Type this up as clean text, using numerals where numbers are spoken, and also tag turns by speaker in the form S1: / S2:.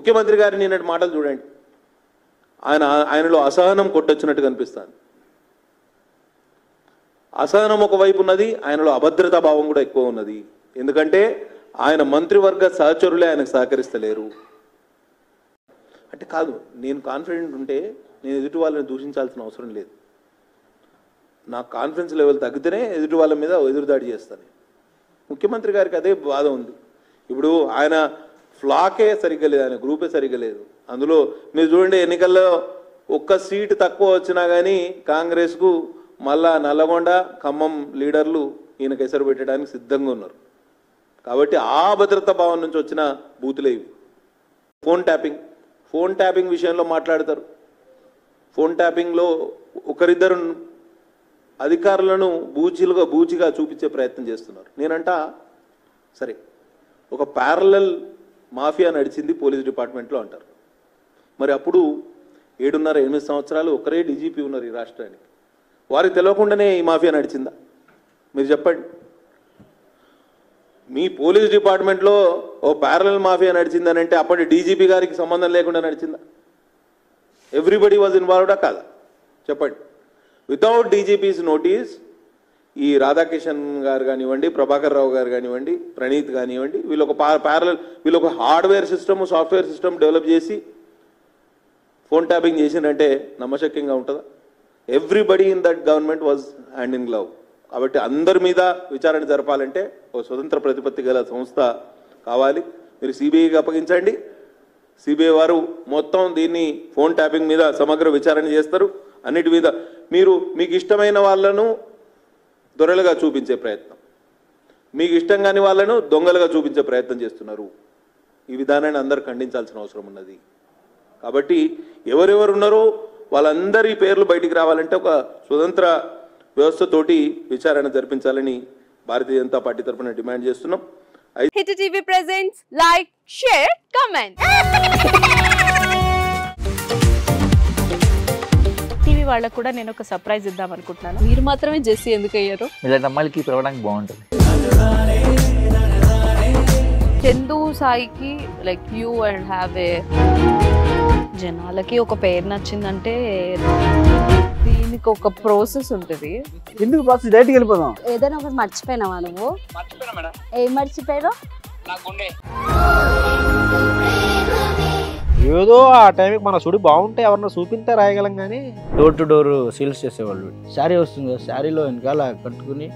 S1: ముఖ్యమంత్రి గారి నిన్నటి మాటలు చూడండి. ఆయనలో అసహనం కొట్టొచ్చినట్టు కనిపిస్తుంది. అసహనం ఒకవైపు ఉన్నది, ఆయనలో అభద్రతా భావం కూడా ఎక్కువ ఉన్నది. ఎందుకంటే ఆయన మంత్రివర్గ సహచరులే ఆయనకు సహకరిస్తలేరు. అంటే కాదు, నేను కాన్ఫిడెంట్ ఉంటే నేను ఎదుటి వాళ్ళని దూషించాల్సిన అవసరం లేదు. నా కాన్ఫిడెన్స్ లెవెల్ తగ్గితేనే ఎదుటి వాళ్ళ మీద ఎదురుదాడి చేస్తాను. ముఖ్యమంత్రి గారికి అదే బాధ ఉంది. ఇప్పుడు ఆయన ఫ్లాకే సరిగ్గా లేదు, ఆయన గ్రూపే సరిగ్గా లేదు. అందులో మీరు చూడండి, ఎన్నికల్లో ఒక్క సీటు తక్కువ వచ్చినా కానీ కాంగ్రెస్కు మళ్ళా నల్లగొండ ఖమ్మం లీడర్లు ఈయనకు ఎసరు పెట్టడానికి సిద్ధంగా ఉన్నారు. కాబట్టి ఆ భద్రతా భావం నుంచి వచ్చిన బూతులే ఇవి. ఫోన్ ట్యాపింగ్ విషయంలో మాట్లాడతారు. ఫోన్ ట్యాపింగ్లో ఒకరిద్దరు అధికారులను బూచిగా చూపించే ప్రయత్నం చేస్తున్నారు. నేనంట సరే, ఒక ప్యారలల్ మాఫియా నడిచింది పోలీస్ డిపార్ట్మెంట్లో అంటారు. మరి అప్పుడు 7.5-8 సంవత్సరాలు ఒకరే డీజీపీ ఉన్నారు ఈ రాష్ట్రానికి. వారికి తెలియకుండానే ఈ మాఫియా నడిచిందా? మీరు చెప్పండి. మీ పోలీస్ డిపార్ట్మెంట్లో ఓ ప్యారలల్ మాఫియా నడిచిందని అంటే అప్పటి డీజీపీ గారికి సంబంధం లేకుండా నడిచిందా? ఎవ్రీబడి వాజ్ ఇన్వాల్వ్డా కాదా? చెప్పండి. వితౌట్ డీజీపీస్ నోటీస్ ఈ రాధాకిషన్ గారు కానివ్వండి, ప్రభాకర్ రావు గారు కానివ్వండి, ప్రణీత్ కానివ్వండి, వీళ్ళొక hardware system software system develop చేసి ఫోన్ ట్యాపింగ్ చేసిందంటే నమ్మశక్యంగా ఉంటుందా? Everybody in that government was hand in glove. కాబట్టి అందరి మీద విచారణ జరపాలంటే ఒక స్వతంత్ర ప్రతిపత్తి గల సంస్థ కావాలి. మీరు సిబిఐకి అప్పగించండి. సిబిఐ వారు మొత్తం దీన్ని ఫోన్ ట్యాపింగ్ మీద సమగ్ర విచారణ చేస్తారు. అన్నిటి మీద మీకు ఇష్టమైన వాళ్ళను దొరలుగా చూపించే ప్రయత్నం, మీకు ఇష్టం కాని వాళ్ళను దొంగలుగా చూపించే ప్రయత్నం చేస్తున్నారు. ఈ విధానాన్ని అందరూ ఖండించాల్సిన అవసరం ఉన్నది. కాబట్టి ఎవరెవరు ఉన్నారో వాళ్ళందరి పేర్లు బయటికి రావాలంటే ఒక స్వతంత్ర వ్యవస్థతోటి విచారణ జరిపించాలని భారతీయ జనతా పార్టీ తరఫున డిమాండ్ చేస్తున్నాం.
S2: Hit TV presents like, share, comment. TV వాళ్ళకు కూడా నేను ఒక సర్ప్రైజ్ ఇద్దాం అనుకుంటున్నాను. మీరు మాత్రమే జెస్సీ ఎందుకు అయ్యారు?
S3: ఇలాంటి అమ్మాయిలకి పిలవడానికి బాగుంటుంది.
S2: చందు సాయికి like you and have a జనాలకి ఒక పేరు నచ్చిందంటే దీనికి ఒక ప్రాసెస్ ఉంటుంది.
S4: ఎందుకు ప్రాసెస్? డైరెక్ట్‌గా వెళ్ళిపోదాం.
S5: ఏదైనా ఒకటి మర్చిపోయినావా నువ్వు?
S6: మర్చిపోయినా మేడం.
S5: ఏం మర్చిపోయావు?
S6: నా గుండె.
S4: ఏదో ఆ టైంకి మన సుడి బాగుంటే ఎవరన్నా చూపిస్తే రాయగలం కానీ డోర్ టు డోర్ సేల్స్ చేసేవాళ్ళు. శారీ వస్తుంది, శారీలో వెనకాల కట్టుకుని